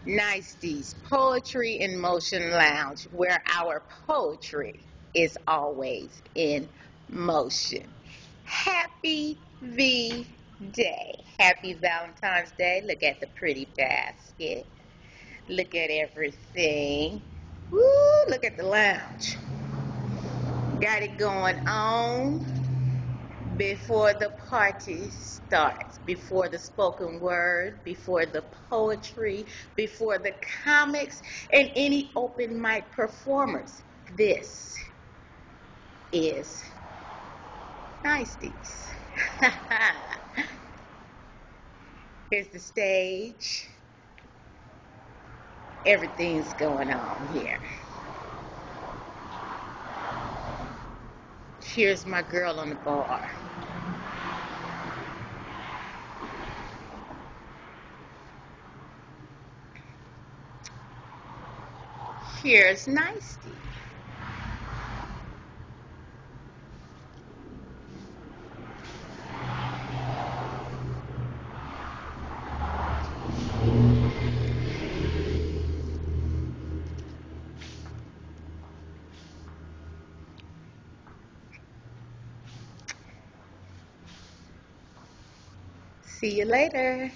Niceties, Poetry in Motion Lounge, where our poetry is always in motion. Happy V Day. Happy Valentine's Day. Look at the pretty basket. Look at everything. Woo, look at the lounge. Got it going on before the party starts, before the spoken word, before the poetry, before the comics, and any open mic performers. This is Niceties. Here's the stage. Everything's going on here. Here's my girl on the bar. Here's Nicety. See you later.